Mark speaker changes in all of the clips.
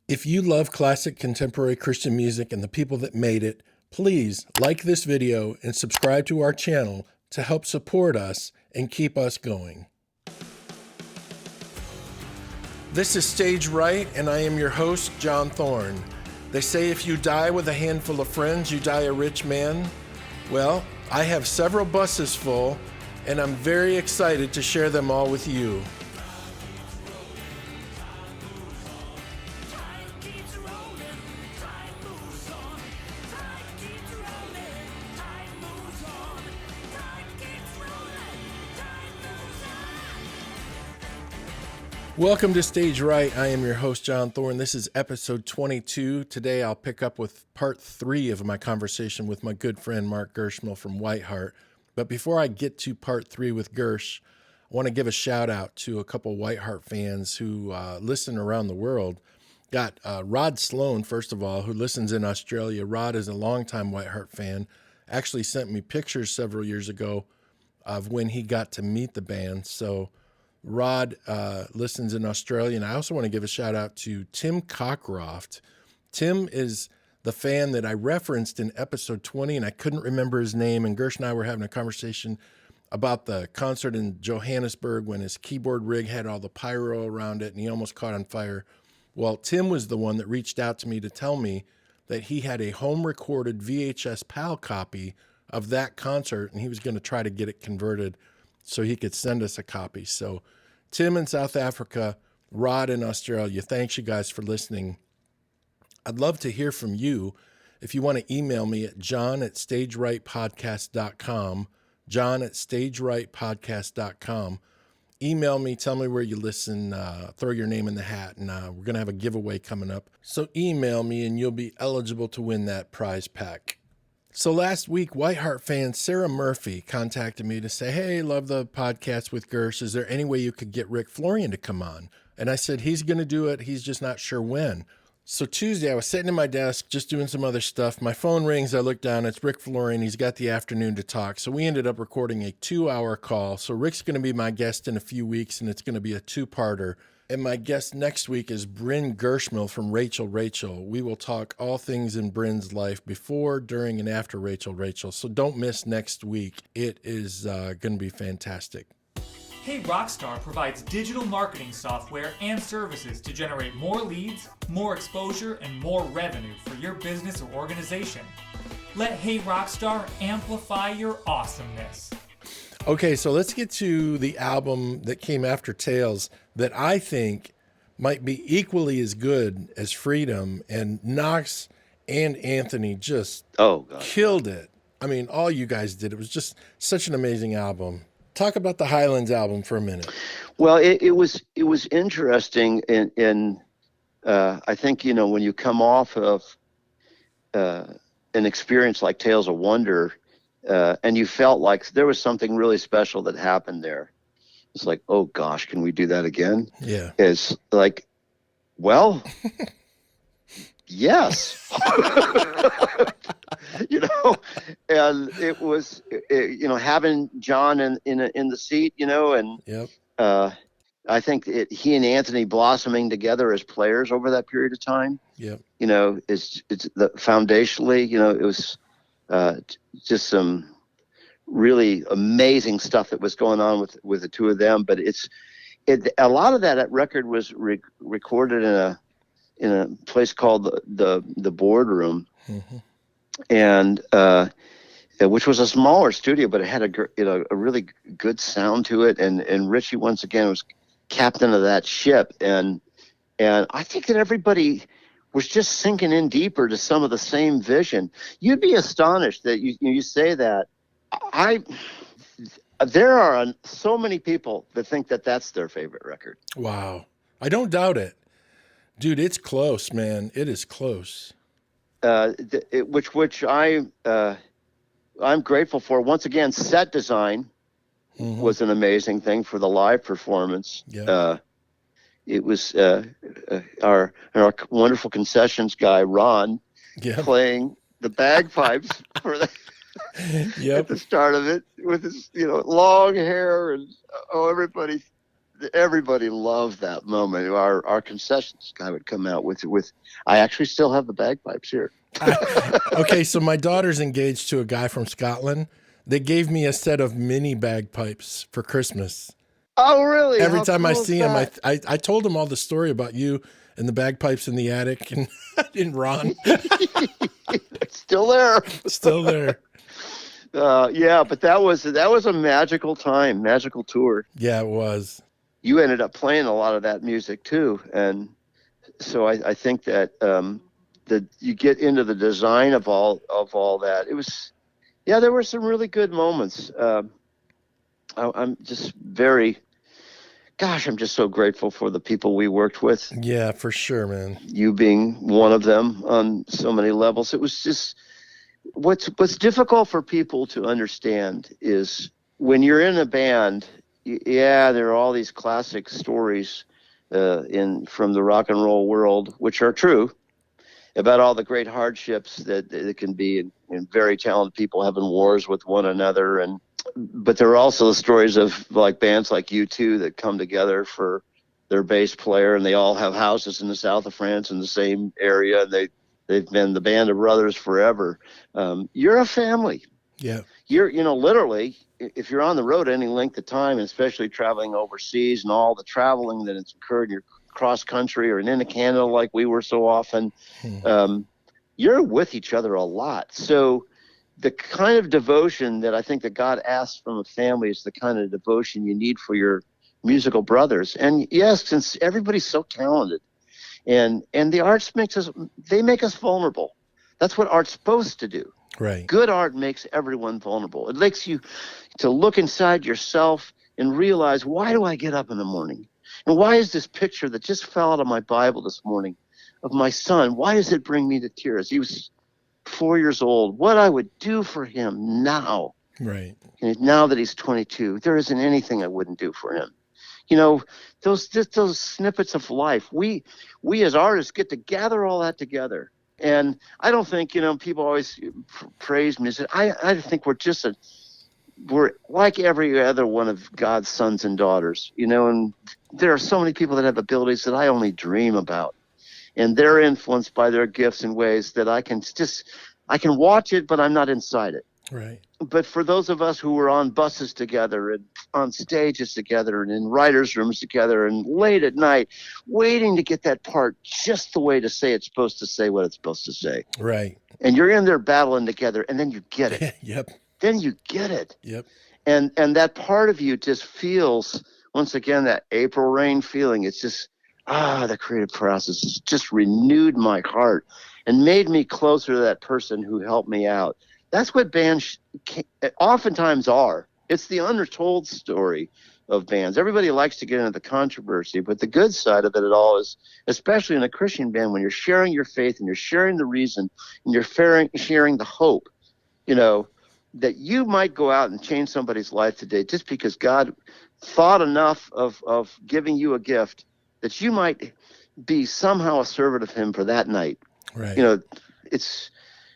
Speaker 1: If you love classic contemporary Christian music and the people that made it, please like this video and subscribe to our channel to help support us and keep us going. This is Stage Right, and I am your host, John Thorne. They say if you die with a handful of friends, you die a rich man. Well, I have several buses full, and I'm very excited to share them all with you. Welcome to Stage Right. I am your host, John Thorne. This is episode 22. Today I'll pick up with part 3 of my conversation with my good friend Mark Gersmehl from WhiteHeart. But before I get to part 3 with Gersh, I want to give a shout out to a couple WhiteHeart fans who listen around the world. Got Rod Sloan, first of all, who listens in Australia. Rod is a longtime WhiteHeart fan. Actually sent me pictures several years ago of when he got to meet the band. So Rod listens in Australia, and I also want to give a shout out to Tim Cockcroft. Tim is the fan that I referenced in episode 20, and I couldn't remember his name, and Gersh and I were having a conversation about the concert in Johannesburg when his keyboard rig had all the pyro around it, and he almost caught on fire. Well, Tim was the one that reached out to me to tell me that he had a home-recorded VHS PAL copy of that concert, and he was going to try to get it converted so he could send us a copy. So Tim in South Africa, Rod in Australia, thanks you guys for listening. I'd love to hear from you. If you want to email me at john@stagerightpodcast.com, john@stagerightpodcast.com. Email me, tell me where you listen, throw your name in the hat, and we're going to have a giveaway coming up. So email me and you'll be eligible to win that prize pack. So last week, WhiteHeart fan Sarah Murphy contacted me to say, hey, love the podcast with Gersh. Is there any way you could get Rick Florian to come on? And I said, he's going to do it. He's just not sure when. So Tuesday, I was sitting at my desk just doing some other stuff. My phone rings. I look down. It's Rick Florian. He's got the afternoon to talk. So we ended up recording a 2-hour call. So Rick's going to be my guest in a few weeks, and it's going to be a 2-parter. And my guest next week is Brynn Gersmehl from Rachel. We will talk all things in Brynn's life before, during, and after Rachel. So don't miss next week. It is going to be fantastic.
Speaker 2: Hey Rockstar provides digital marketing software and services to generate more leads, more exposure, and more revenue for your business or organization. Let Hey Rockstar amplify your awesomeness.
Speaker 1: Okay, so let's get to the album that came after Tales that I think might be equally as good as Freedom, and Knox and Anthony just killed it. I mean, all you guys did. It was just such an amazing album. Talk about the Highlands album for a minute.
Speaker 3: Well, it was interesting in I think, you know, when you come off of an experience like Tales of Wonder, and you felt like there was something really special that happened there. It's like, oh gosh, can we do that again?
Speaker 1: Yeah.
Speaker 3: It's like, well, yes. You know, and it was, you know, having John in the seat, you know, and
Speaker 1: yep.
Speaker 3: I think he and Anthony blossoming together as players over that period of time.
Speaker 1: Yep.
Speaker 3: You know, it's foundationally, you know, it was just some really amazing stuff that was going on with the two of them. But a lot of that record was recorded in a place called the Boardroom. Mm-hmm. And which was a smaller studio, but it had a really good sound to it. And Richie once again was captain of that ship, and I think that everybody was just sinking in deeper to some of the same vision. You'd be astonished that you say that. There are so many people that think that that's their favorite record.
Speaker 1: Wow, I don't doubt it, dude. It's close, man. It is close.
Speaker 3: Which I'm grateful for. Once again, set design mm-hmm. was an amazing thing for the live performance.
Speaker 1: Yeah.
Speaker 3: It was our wonderful concessions guy Ron playing the bagpipes for the at the start of it with his long hair, and everybody everybody loved that moment. Our concessions guy would come out with. I actually still have the bagpipes here.
Speaker 1: Okay, so my daughter's engaged to a guy from Scotland. They gave me a set of mini bagpipes for Christmas.
Speaker 3: Oh, really?
Speaker 1: Every
Speaker 3: How
Speaker 1: time I
Speaker 3: cool is
Speaker 1: see him,
Speaker 3: that?
Speaker 1: I told him all the story about you and the bagpipes in the attic and in Ron.
Speaker 3: It's still there.
Speaker 1: Still there.
Speaker 3: Yeah, but that was a magical time, magical tour.
Speaker 1: Yeah, it was.
Speaker 3: You ended up playing a lot of that music too, and so I think that that you get into the design of all that. It was, yeah, there were some really good moments. I'm just I'm just so grateful for the people we worked with.
Speaker 1: Yeah, for sure, man.
Speaker 3: You being one of them on so many levels. It was just what's difficult for people to understand is when you're in a band. Yeah, there are all these classic stories from the rock and roll world, which are true, about all the great hardships that can be, and very talented people having wars with one another, but there are also the stories of like bands like U2 that come together for their bass player, and they all have houses in the south of France in the same area, and they've been the band of brothers forever. You're a family.
Speaker 1: Yeah.
Speaker 3: You're, literally, if you're on the road any length of time, and especially traveling overseas and all the traveling that it's occurred in your cross country or into Canada like we were so often, you're with each other a lot. So the kind of devotion that I think that God asks from a family is the kind of devotion you need for your musical brothers. And yes, since everybody's so talented, and the arts make us vulnerable. That's what art's supposed to do.
Speaker 1: Right.
Speaker 3: Good art makes everyone vulnerable. It makes you to look inside yourself and realize, why do I get up in the morning? And why is this picture that just fell out of my Bible this morning of my son, why does it bring me to tears? He was 4 years old. What I would do for him now.
Speaker 1: Right.
Speaker 3: And now that he's 22, there isn't anything I wouldn't do for him. Those snippets of life. We as artists get to gather all that together. And I don't think, people always praise music. I think we're like every other one of God's sons and daughters, and there are so many people that have abilities that I only dream about. And they're influenced by their gifts in ways that I can watch it, but I'm not inside it.
Speaker 1: Right.
Speaker 3: But for those of us who were on buses together and on stages together and in writers' rooms together and late at night, waiting to get that part just the way to say it's supposed to say what it's supposed to say.
Speaker 1: Right.
Speaker 3: And you're in there battling together, and then you get it.
Speaker 1: Yep.
Speaker 3: Then you get it.
Speaker 1: Yep.
Speaker 3: And that part of you just feels, once again, that April rain feeling. It's just, the creative process has just renewed my heart and made me closer to that person who helped me out. That's what bands oftentimes are. It's the undertold story of bands. Everybody likes to get into the controversy, but the good side of it all is, especially in a Christian band, when you're sharing your faith and you're sharing the reason and you're sharing the hope, that you might go out and change somebody's life today just because God thought enough of giving you a gift that you might be somehow a servant of him for that night.
Speaker 1: Right.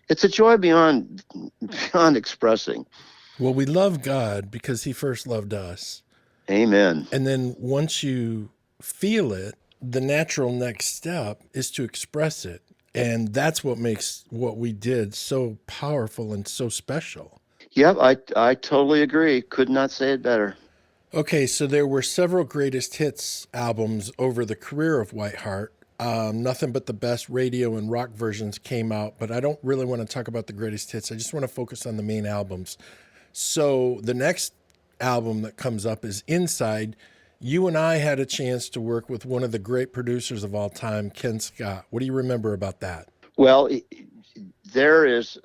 Speaker 3: It's a joy beyond expressing.
Speaker 1: Well, we love God because he first loved us.
Speaker 3: Amen.
Speaker 1: And then once you feel it, the natural next step is to express it. And that's what makes what we did so powerful and so special.
Speaker 3: Yep, I totally agree. Could not say it better.
Speaker 1: Okay, so there were several greatest hits albums over the career of WhiteHeart. Nothing but the best radio and rock versions came out, but I don't really want to talk about the greatest hits. I just want to focus on the main albums. So the next album that comes up is Inside. You and I had a chance to work with one of the great producers of all time, Ken Scott. What do you remember about that?
Speaker 3: Well, there is,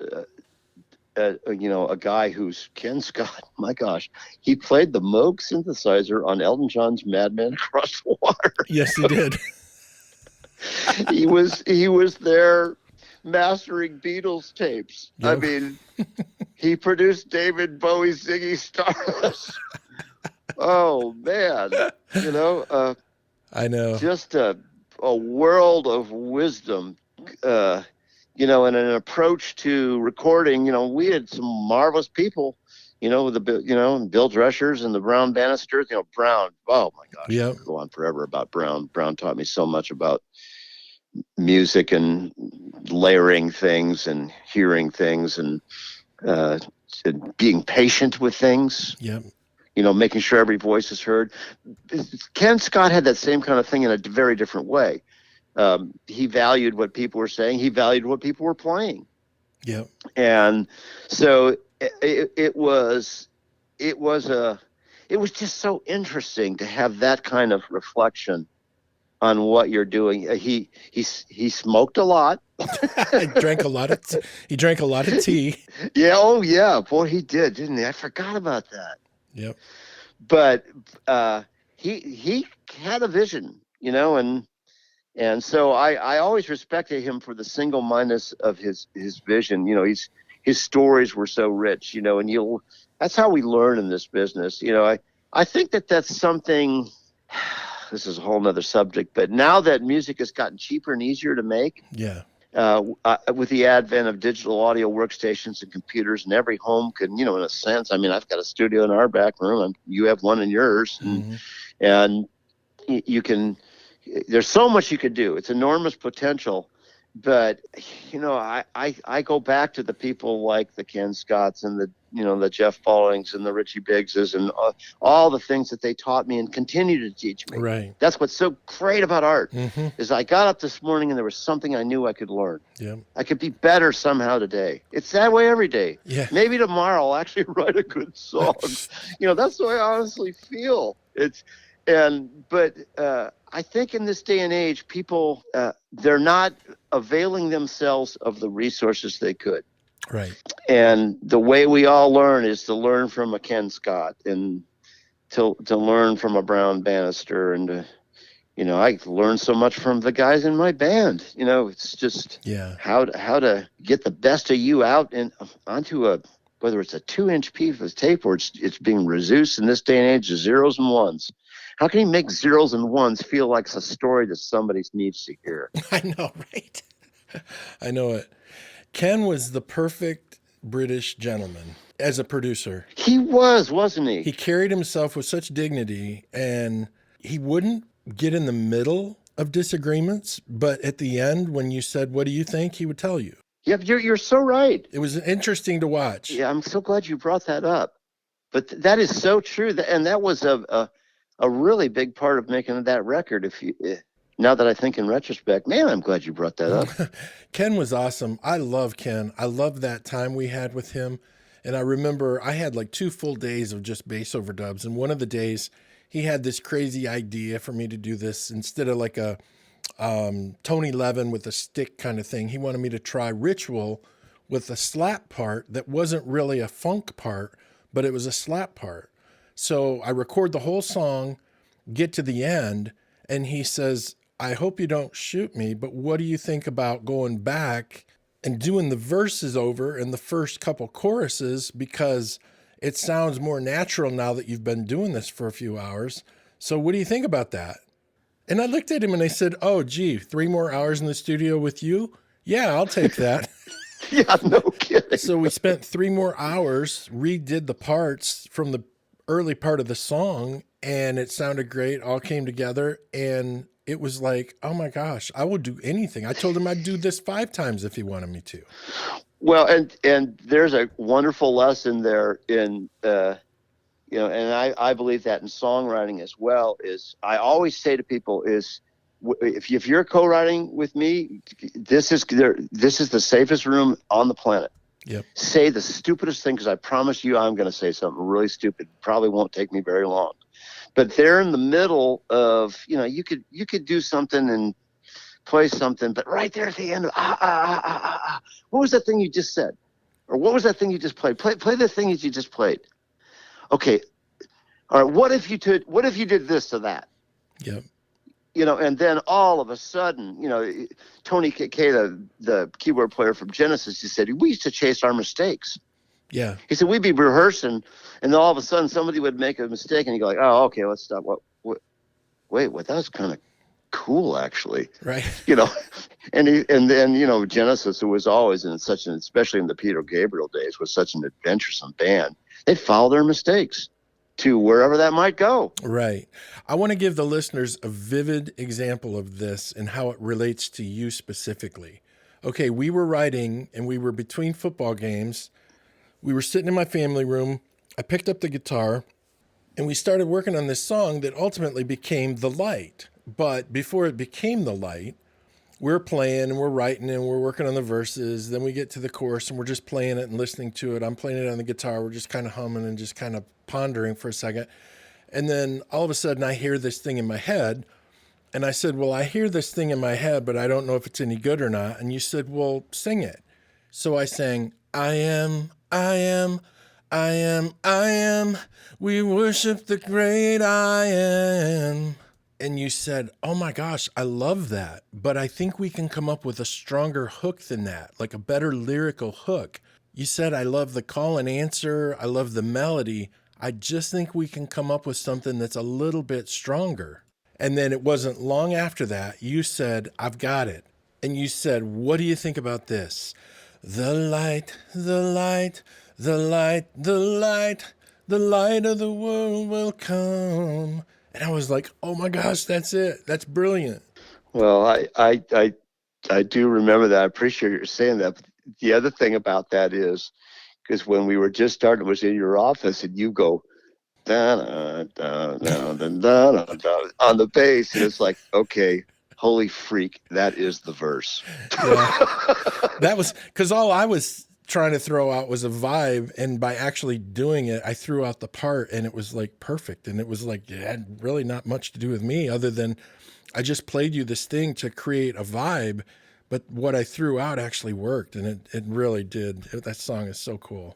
Speaker 3: a guy who's Ken Scott. My gosh, he played the Moog synthesizer on Elton John's Madman Across the Water.
Speaker 1: Yes, he did.
Speaker 3: He was there mastering Beatles tapes. Yep. I mean, he produced David Bowie's Ziggy Stardust. Oh man,
Speaker 1: I know.
Speaker 3: Just a world of wisdom, and an approach to recording. We had some marvelous people and Bill Drushers and the Brown Bannisters, Brown. Oh my gosh, I
Speaker 1: Yep.
Speaker 3: could go on forever about Brown. Brown taught me so much about music and layering things and hearing things and being patient with things.
Speaker 1: Yep.
Speaker 3: Making sure every voice is heard. Ken Scott had that same kind of thing in a very different way. He valued what people were saying. He valued what people were playing.
Speaker 1: Yep.
Speaker 3: And so it was just so interesting to have that kind of reflection on what you're doing. He smoked a lot.
Speaker 1: He drank a lot of tea.
Speaker 3: Yeah. Oh yeah. Boy, he did, didn't he? I forgot about that.
Speaker 1: Yep.
Speaker 3: But he had a vision, and so I always respected him for the single-mindedness of his vision. His stories were so rich, and that's how we learn in this business. I think that's something. This is a whole nother subject, but now that music has gotten cheaper and easier to make,
Speaker 1: Yeah.
Speaker 3: With the advent of digital audio workstations and computers, and every home can, in a sense, I've got a studio in our back room, and you have one in yours, and you can. There's so much you could do. It's enormous potential, but I go back to the people like the Ken Scotts and the Jeff Ballings and the Richie Biggses and all the things that they taught me and continue to teach me.
Speaker 1: Right.
Speaker 3: That's what's so great about art is I got up this morning and there was something I knew I could learn.
Speaker 1: Yeah.
Speaker 3: I could be better somehow today. It's that way every day.
Speaker 1: Yeah.
Speaker 3: Maybe tomorrow I'll actually write a good song. That's the way I honestly feel. But I think in this day and age, people, they're not availing themselves of the resources they could.
Speaker 1: Right.
Speaker 3: And the way we all learn is to learn from a Ken Scott and to learn from a Brown Bannister. And, I learned so much from the guys in my band. It's just how to get the best of you out and onto whether it's a 2-inch piece of tape or it's being reduced in this day and age to zeros and ones. How can you make zeros and ones feel like it's a story that somebody needs to hear?
Speaker 1: I know, right? I know it. Ken was the perfect British gentleman as a producer.
Speaker 3: He was, wasn't he?
Speaker 1: He carried himself with such dignity, and he wouldn't get in the middle of disagreements, but at the end, when you said, "What do you think?" he would tell you.
Speaker 3: Yeah, you're so right.
Speaker 1: It was interesting to watch.
Speaker 3: Yeah, I'm so glad you brought that up. But that is so true, and that was a really big part of making that record. Now that I think in retrospect, man, I'm glad you brought that up.
Speaker 1: Ken was awesome. I love Ken. I love that time we had with him. And I remember I had like 2 full days of just bass overdubs. And one of the days he had this crazy idea for me to do this instead of like a Tony Levin with a stick kind of thing. He wanted me to try Ritual with a slap part that wasn't really a funk part, but it was a slap part. So I record the whole song, get to the end, and he says, "I hope you don't shoot me, but what do you think about going back and doing the verses over in the first couple choruses because it sounds more natural now that you've been doing this for a few hours. So what do you think about that?" And I looked at him and I said, "Oh, gee, 3 more hours in the studio with you? Yeah, I'll take that."
Speaker 3: Yeah, no kidding.
Speaker 1: So we spent 3 more hours, redid the parts from the early part of the song, and it sounded great, all came together, and it was like, oh my gosh, I will do anything. I told him I'd do this 5 times if he wanted me to.
Speaker 3: Well, and there's a wonderful lesson there in, and I believe that in songwriting as well, is I always say to people is, if you're co-writing with me, this is the safest room on the planet.
Speaker 1: Yep.
Speaker 3: Say the stupidest thing, because I promise you I'm going to say something really stupid. Probably won't take me very long. But they're in the middle of, you could do something and play something, but right there at the end of, what was that thing you just said? Or what was that thing you just played? Play the thing that you just played. Okay. All right. What if you did this to that?
Speaker 1: Yep.
Speaker 3: And then all of a sudden, Tony K, the keyboard player from Genesis, he said, we used to chase our mistakes.
Speaker 1: Yeah.
Speaker 3: He said, we'd be rehearsing, and then all of a sudden somebody would make a mistake, and you go like, oh, okay, let's stop. Wait, that was kind of cool, actually.
Speaker 1: Right.
Speaker 3: And then Genesis, who was always especially in the Peter Gabriel days, was such an adventuresome band. they'd follow their mistakes to wherever that might go.
Speaker 1: Right. I want to give the listeners a vivid example of this and how it relates to you specifically. Okay, we were writing and we were between football games. We were sitting in my family room. I picked up the guitar and we started working on this song that ultimately became The Light. But before it became The Light, we're playing and we're writing and we're working on the verses. Then we get to the chorus and we're just playing it and listening to it. I'm playing it on the guitar. We're just kind of humming and just kind of pondering for a second. And then all of a sudden I hear this thing in my head. And I said, well, I hear this thing in my head, but I don't know if it's any good or not. And you said, well, sing it. So I sang, I am, we worship the great I am. And you said, oh my gosh, I love that. But I think we can come up with a stronger hook than that, like a better lyrical hook. You said, I love the call and answer. I love the melody. I just think we can come up with something that's a little bit stronger. And then it wasn't long after that, you said, I've got it. And you said, what do you think about this? The light, the light, the light, the light, the light of the world will come. And I was like, oh my gosh, that's it. That's brilliant.
Speaker 3: Well, I do remember that. I appreciate you saying that. But the other thing about that is, because when we were just starting, it was in your office, and you go, da, da, da, da, da, da, da, on the bass, and it's like, okay, holy freak, that is the verse.
Speaker 1: Yeah. That was because all I was trying to throw out was a vibe, and by actually doing it, I threw out the part, and it was like perfect. And it was like it had really not much to do with me, other than I just played you this thing to create a vibe. But what I threw out actually worked, and it really did. That song is so cool.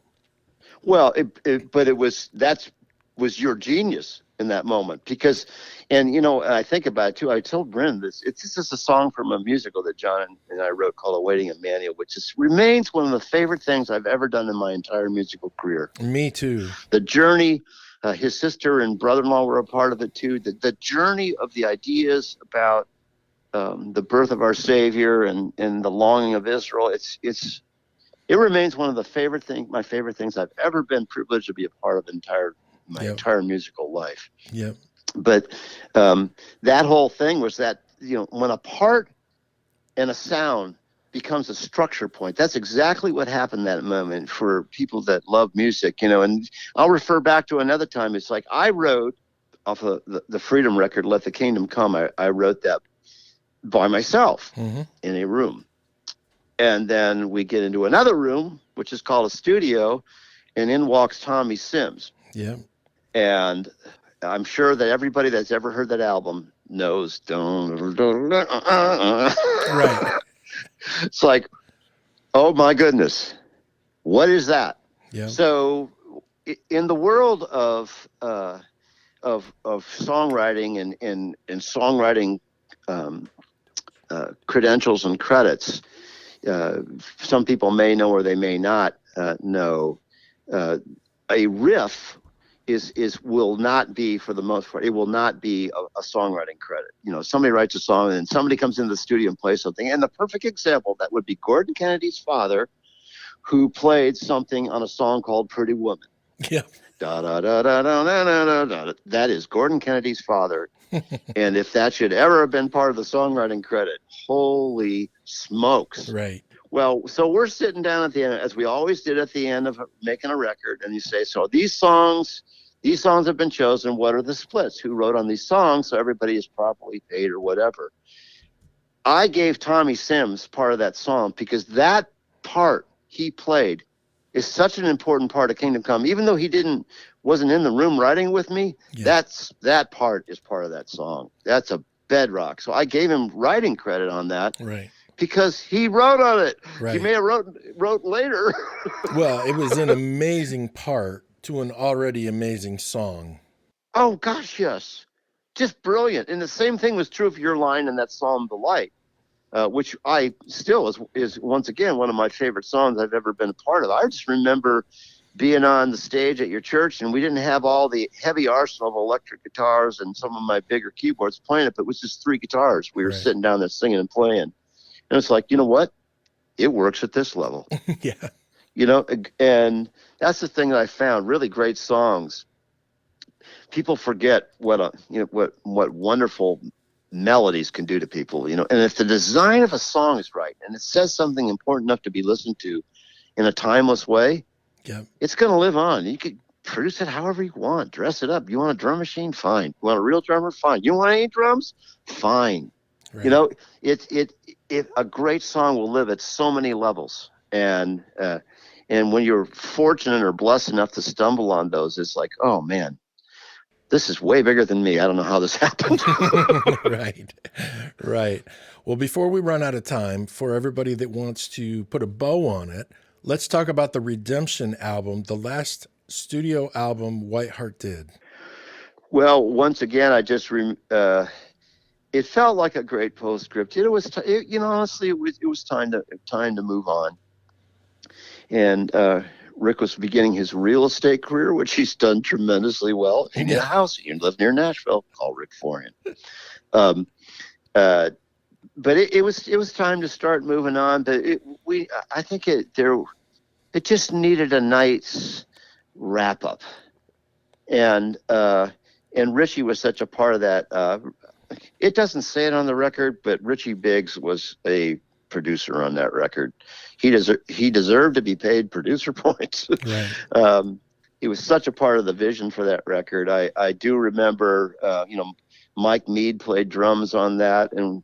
Speaker 3: Well, that was your genius in that moment, because, and I think about it too. I told Brynn this. This is a song from a musical that John and I wrote called "Waiting Emmanuel," which remains one of the favorite things I've ever done in my entire musical career.
Speaker 1: Me too.
Speaker 3: The journey, his sister and brother-in-law were a part of it too. The journey of the ideas about the birth of our Savior and the longing of Israel. It remains one of my favorite things I've ever been privileged to be a part of my entire musical life.
Speaker 1: Yeah.
Speaker 3: But that whole thing was that, when a part and a sound becomes a structure point, that's exactly what happened that moment for people that love music, and I'll refer back to another time. It's like I wrote off of the Freedom record, Let the Kingdom Come. I wrote that by myself in a room. And then we get into another room, which is called a studio, and in walks Tommy Sims.
Speaker 1: Yeah.
Speaker 3: And I'm sure that everybody that's ever heard that album knows.
Speaker 1: Right.
Speaker 3: It's like, oh my goodness, what is that?
Speaker 1: Yeah.
Speaker 3: So in the world of songwriting and songwriting credentials and credits, some people may know or they may not know. A riff will not be, for the most part, it will not be a songwriting credit. Somebody writes a song and somebody comes into the studio and plays something. And the perfect example, that would be Gordon Kennedy's father, who played something on a song called Pretty Woman.
Speaker 1: Yeah.
Speaker 3: Da, da, da, da, da, da, da, da. That is Gordon Kennedy's father. And if that should ever have been part of the songwriting credit, holy smokes.
Speaker 1: Right.
Speaker 3: Well, so we're sitting down at the end, as we always did at the end of making a record, and you say, so these songs have been chosen. What are the splits? Who wrote on these songs so everybody is properly paid or whatever? I gave Tommy Sims part of that song because that part he played is such an important part of Kingdom Come. Even though he wasn't in the room writing with me, that part is part of that song. That's a bedrock. So I gave him writing credit on that.
Speaker 1: Right.
Speaker 3: Because he wrote on it.
Speaker 1: Right.
Speaker 3: He may have wrote later.
Speaker 1: Well, it was an amazing part to an already amazing song.
Speaker 3: Oh, gosh, yes. Just brilliant. And the same thing was true of your line in that song, The Light, which I still is once again one of my favorite songs I've ever been a part of. I just remember being on the stage at your church, and we didn't have all the heavy arsenal of electric guitars and some of my bigger keyboards playing it, but it was just 3 guitars. We were sitting down there singing and playing. And it's like, you know what? It works at this level.
Speaker 1: Yeah.
Speaker 3: And that's the thing that I found. Really great songs. People forget what wonderful melodies can do to people, and if the design of a song is right and it says something important enough to be listened to in a timeless way, it's going to live on. You could produce it however you want, dress it up. You want a drum machine? Fine. You want a real drummer? Fine. You want any drums? Fine. Right. It a great song will live at so many levels. And when you're fortunate or blessed enough to stumble on those, it's like, oh man, this is way bigger than me. I don't know how this happened.
Speaker 1: Right. Well, before we run out of time, for everybody that wants to put a bow on it, let's talk about the Redemption album, the last studio album WhiteHeart did.
Speaker 3: Well, once again, I just it felt like a great postscript. It was, honestly, it was time to move on. And Rick was beginning his real estate career, which he's done tremendously well. If you need a house, you live near Nashville, call Rick Florian. But it was time to start moving on. But I think it just needed a nice wrap up, and Richie was such a part of that. It doesn't say it on the record, but Richie Biggs was a producer on that record. He deserved to be paid producer points. Right. He was such a part of the vision for that record. I do remember, Mike Mead played drums on that, and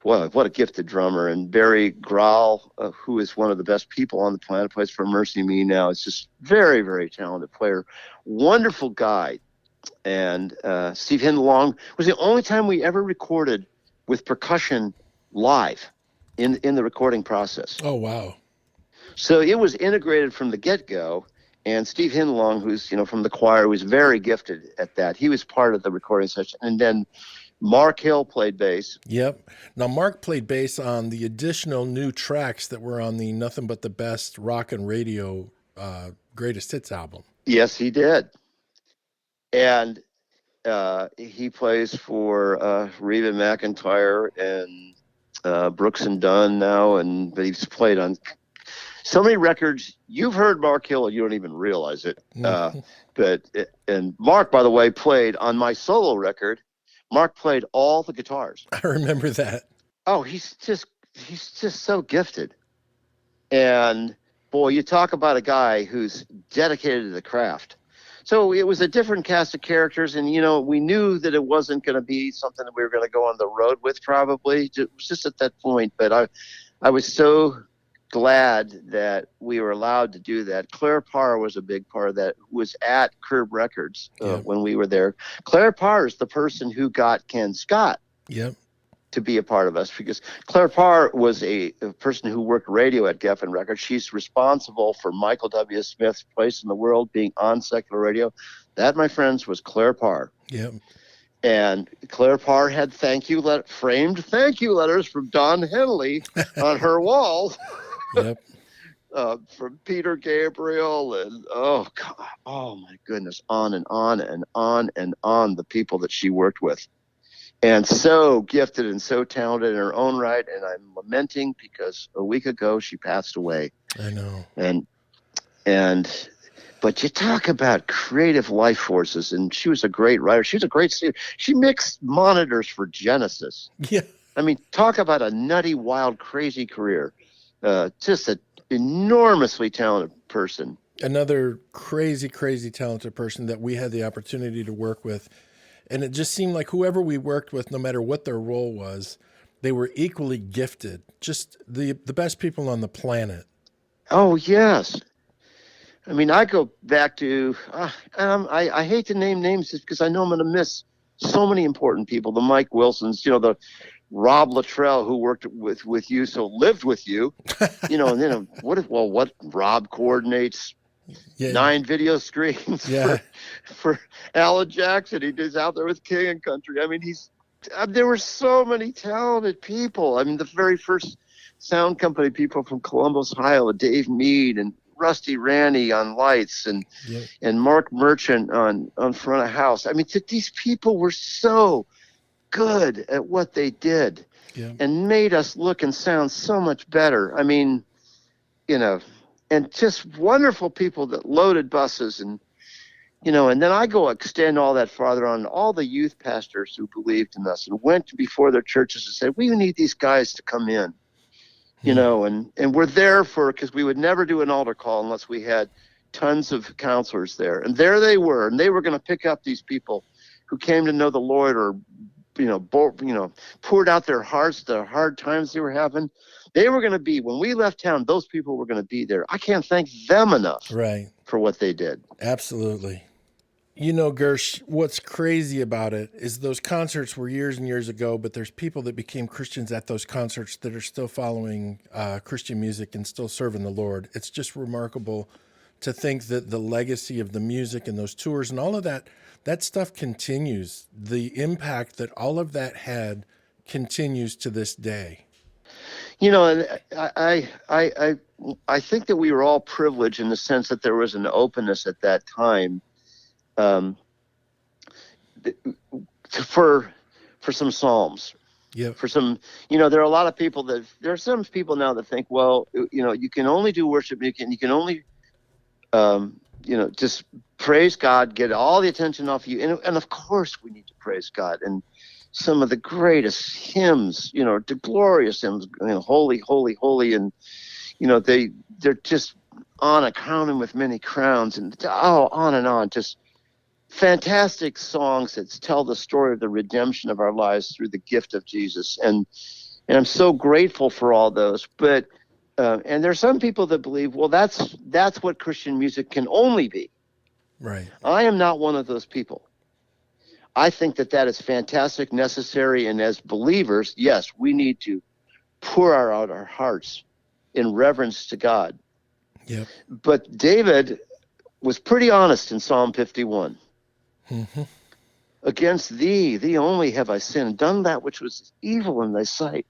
Speaker 3: what a gifted drummer. And Barry Grahl, who is one of the best people on the planet, plays for Mercy Me now. It's just very, very talented player, wonderful guy. And Steve Hindlong was the only time we ever recorded with percussion live in the recording process.
Speaker 1: Oh, wow.
Speaker 3: So it was integrated from the get-go, and Steve Hindlong, who's from the choir, was very gifted at that. He was part of the recording session. And then Mark Hill played bass.
Speaker 1: Yep. Now, Mark played bass on the additional new tracks that were on the Nothing But the Best Rock and Radio Greatest Hits album.
Speaker 3: Yes, he did. And he plays for Reba McEntire and Brooks and Dunn now, but he's played on so many records. You've heard Mark Hill, you don't even realize it. And Mark, by the way, played on my solo record. Mark played all the guitars.
Speaker 1: I remember that.
Speaker 3: Oh, he's just so gifted. And boy, you talk about a guy who's dedicated to the craft. So it was a different cast of characters, and we knew that it wasn't going to be something that we were going to go on the road with. Probably it was just at that point. But I was so glad that we were allowed to do that. Claire Parr was a big part of that. Was at Curb Records when we were there. Claire Parr is the person who got Ken Scott.
Speaker 1: Yep.
Speaker 3: To be a part of us, because Claire Parr was a person who worked radio at Geffen Records. She's responsible for Michael W. Smith's Place in the World being on secular radio. That, my friends, was Claire Parr.
Speaker 1: Yep.
Speaker 3: And Claire Parr had framed thank you letters from Don Henley on her wall.
Speaker 1: Yep.
Speaker 3: From Peter Gabriel and oh my goodness, on and on and on and on, the people that she worked with. And so gifted and so talented in her own right. And I'm lamenting because a week ago she passed away.
Speaker 1: I know.
Speaker 3: But you talk about creative life forces, and she was a great writer. She was a great singer. She mixed monitors for Genesis.
Speaker 1: Yeah.
Speaker 3: I mean, talk about a nutty, wild, crazy career. Just an enormously talented person.
Speaker 1: Another crazy, crazy talented person that we had the opportunity to work with. And it just seemed like whoever we worked with, no matter what their role was, they were equally gifted. Just the best people on the planet.
Speaker 3: Oh, yes. I mean, I go back to, I hate to name names just because I know I'm going to miss so many important people. The Mike Wilsons, the Rob Luttrell, who worked with you, so lived with you, and then what Rob coordinates 9 video screens for Alan Jackson. He's out there with King and Country. I mean, there were so many talented people. I mean, the very first sound company people from Columbus, Ohio, Dave Mead and Rusty Randy on lights and Mark Merchant on front of house. I mean, these people were so good at what they did and made us look and sound so much better. I mean, and just wonderful people that loaded buses. And and then I go extend all that farther on, all the youth pastors who believed in us and went before their churches and said, we need these guys to come in, and we're there because we would never do an altar call unless we had tons of counselors there. And there they were, and they were going to pick up these people who came to know the Lord, or, poured out their hearts, the hard times they were having. They were going to be, when we left town, those people were going to be there. I can't thank them enough for what they did.
Speaker 1: Absolutely. Gersh, what's crazy about it is those concerts were years and years ago, but there's people that became Christians at those concerts that are still following Christian music and still serving the Lord. It's just remarkable to think that the legacy of the music and those tours and all of that stuff continues. The impact that all of that had continues to this day.
Speaker 3: And I think that we were all privileged in the sense that there was an openness at that time for some psalms.
Speaker 1: Yeah.
Speaker 3: For some, there are a lot of people there are some people now that think, well, you can only do worship, you can only just praise God, get all the attention off you. And of course we need to praise God. And some of the greatest hymns, the glorious hymns, holy, holy, holy. And, they're just on a crowning with many crowns, and on and on. Just fantastic songs that tell the story of the redemption of our lives through the gift of Jesus. And I'm so grateful for all those. But and there are some people that believe, well, that's what Christian music can only be.
Speaker 1: Right.
Speaker 3: I am not one of those people. I think that is fantastic, necessary, and as believers, yes, we need to pour out our hearts in reverence to God.
Speaker 1: Yep.
Speaker 3: But David was pretty honest in Psalm 51.
Speaker 1: Mm-hmm.
Speaker 3: Against thee only have I sinned, done that which was evil in thy sight.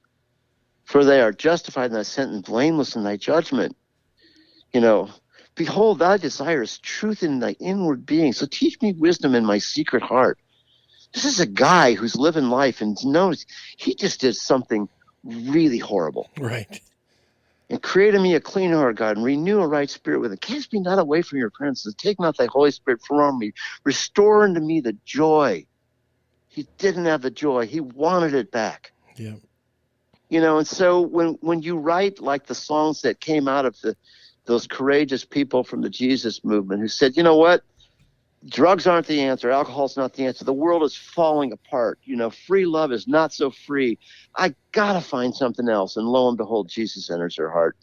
Speaker 3: For they are justified in thy sentence, blameless in thy judgment. Behold, thou desirest truth in thy inward being. So teach me wisdom in my secret heart. This is a guy who's living life and knows he just did something really horrible.
Speaker 1: Right.
Speaker 3: And create in me a clean heart, God, and renew a right spirit within. Cast me not away from your presence. Take not thy Holy Spirit from me. Restore unto me the joy. He didn't have the joy. He wanted it back.
Speaker 1: Yeah.
Speaker 3: And so when you write like the songs that came out of those courageous people from the Jesus movement who said, you know what? Drugs aren't the answer. Alcohol's not the answer. The world is falling apart. Free love is not so free. I got to find something else. And lo and behold, Jesus enters their heart.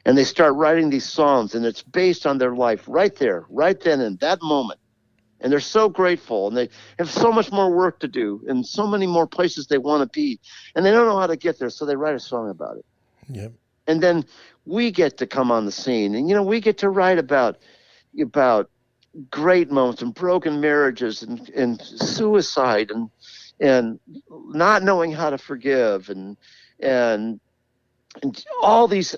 Speaker 3: And they start writing these songs, and it's based on their life right there, right then, in that moment. And they're so grateful, and they have so much more work to do and so many more places they want to be. And they don't know how to get there, so they write a song about it.
Speaker 1: Yep.
Speaker 3: And then we get to come on the scene, and, we get to write about great moments and broken marriages and suicide and not knowing how to forgive and all these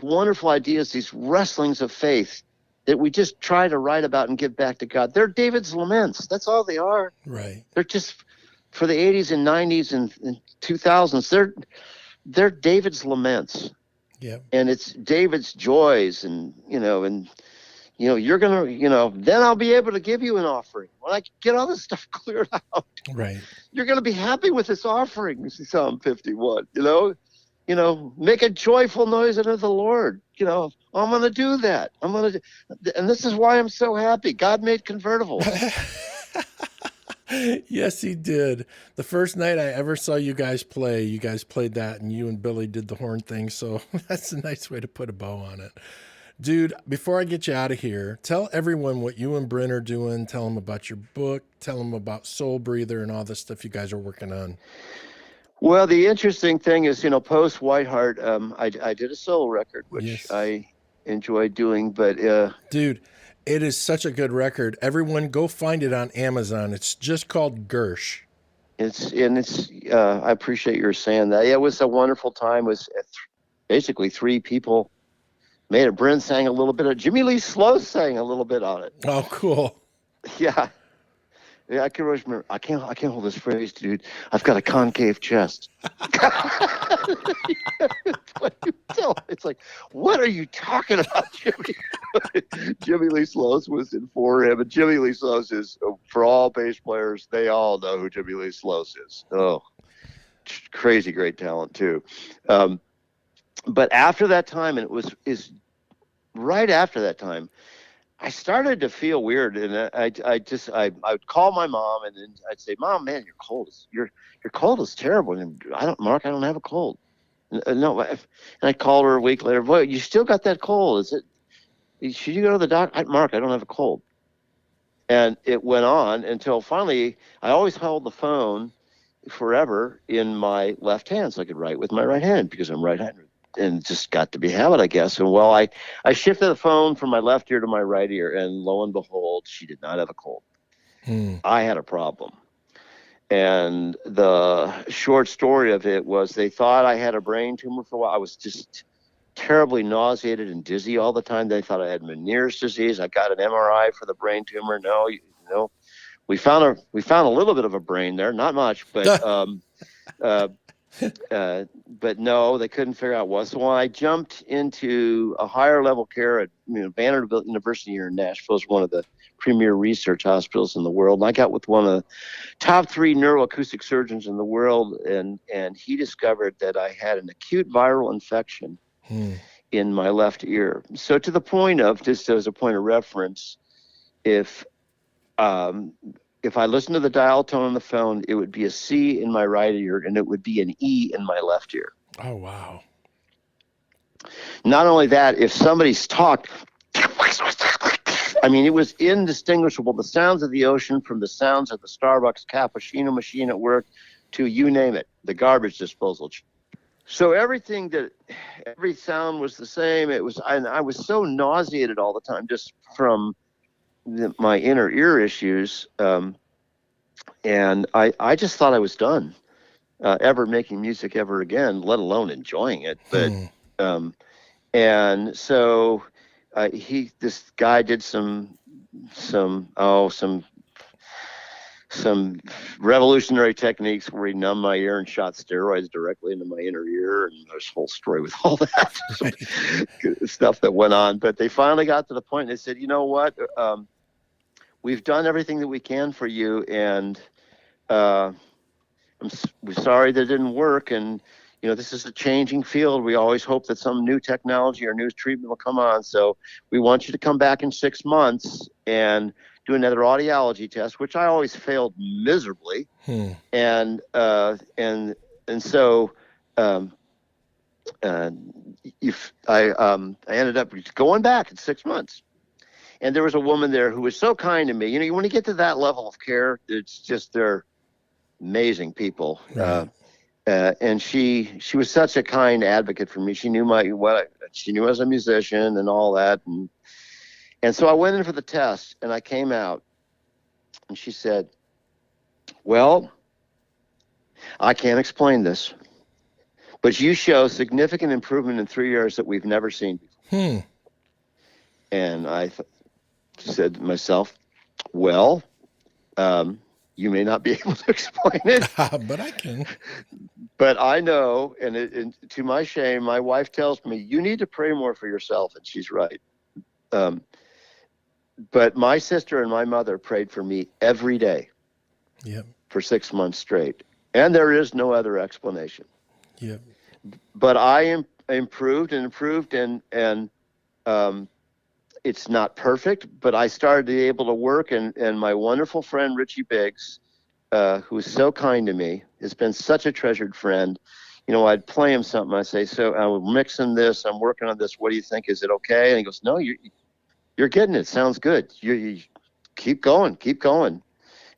Speaker 3: wonderful ideas, these wrestlings of faith that we just try to write about and give back to God. They're David's laments. That's all they are.
Speaker 1: Right.
Speaker 3: They're just for the 80s and 90s and 2000s. They're David's laments.
Speaker 1: Yeah.
Speaker 3: And it's David's joys and you're going to, then I'll be able to give you an offering. When I get all this stuff cleared out,
Speaker 1: right,
Speaker 3: you're going to be happy with this offering. This is Psalm 51, make a joyful noise unto the Lord. I'm going to do that. And this is why I'm so happy. God made convertibles.
Speaker 1: Yes, he did. The first night I ever saw you guys played that, and you and Billy did the horn thing. So that's a nice way to put a bow on it. Dude, before I get you out of here, tell everyone what you and Brynn are doing. Tell them about your book. Tell them about Soulbreather and all the stuff you guys are working on.
Speaker 3: Well, the interesting thing is, post WhiteHeart, I did a solo record, which
Speaker 1: yes.
Speaker 3: I enjoyed doing. But
Speaker 1: dude, it is such a good record. Everyone, go find it on Amazon. It's just called Gersh.
Speaker 3: I appreciate your saying that. Yeah, it was a wonderful time. It was basically three people. Made it. Brynn sang a little bit of Jimmy Lee Slow sang a little bit on it.
Speaker 1: Oh, cool.
Speaker 3: Yeah. I can always remember. I can't hold this phrase, dude. I've got a concave chest. So it's like, what are you talking about, Jimmy? Jimmy Lee Sloas was in for him, and Jimmy Lee Sloas is, for all bass players, they all know who Jimmy Lee Sloas is. Oh, crazy great talent too. But after that time, and is right after that time, I started to feel weird, and I would call my mom, and then I'd say, "Mom, man, your cold is terrible." And Mark, I don't have a cold. No, and I called her a week later. Boy, you still got that cold? Should you go to the doctor? Mark, I don't have a cold. And it went on until finally, I always held the phone forever in my left hand so I could write with my right hand because I'm right-handed. And it just got to be habit, I guess. And well, I shifted the phone from my left ear to my right ear, and lo and behold, she did not have a cold. I had a problem. And the short story of it was they thought I had a brain tumor for a while. I was just terribly nauseated and dizzy all the time. They thought I had Meniere's disease. I got an MRI for the brain tumor. No, we found a little bit of a brain there, not much, but but no, they couldn't figure out what. So when I jumped into a higher level care at Vanderbilt University here in Nashville, is one of the premier research hospitals in the world. And I got with one of the top 3 neuroacoustic surgeons in the world, and he discovered that I had an acute viral infection in my left ear. So to the point of, just as a point of reference, if I listened to the dial tone on the phone, it would be a C in my right ear, and it would be an E in my left ear.
Speaker 1: Oh, wow.
Speaker 3: Not only that, if somebody's talked, I mean, it was indistinguishable. The sounds of the ocean from the sounds of the Starbucks cappuccino machine at work to you name it, the garbage disposal. So every sound was the same. I was so nauseated all the time just from my inner ear issues. And I just thought I was done ever making music ever again, let alone enjoying it. But, and so this guy did some revolutionary techniques where he numbed my ear and shot steroids directly into my inner ear, and there's a whole story with all that stuff that went on. But they finally got to the point, and they said, you know what, we've done everything that we can for you, and we're sorry that it didn't work, and this is a changing field. We always hope that some new technology or new treatment will come on. So we want you to come back in 6 months and do another audiology test, which I always failed miserably. And so I ended up going back in 6 months. And there was a woman there who was so kind to me. When you get to that level of care, it's just, they're amazing people. Right. And she was such a kind advocate for me. She knew she knew I was a musician and all that. And so I went in for the test, and I came out, and she said, well, I can't explain this, but you show significant improvement in 3 years that we've never seen before. And I said to myself, well, you may not be able to explain it,
Speaker 1: but I can.
Speaker 3: But I know, and to my shame, my wife tells me, you need to pray more for yourself, and she's right. But my sister and my mother prayed for me every day for 6 months straight, and there is no other explanation. But I improved, and it's not perfect, but I started to be able to work, and my wonderful friend Richie Biggs, who is so kind to me, has been such a treasured friend. I'd play him something. I say, so I'm mixing this, I'm working on this. What do you think? Is it okay? And he goes, no, you're getting it. Sounds good. You keep going.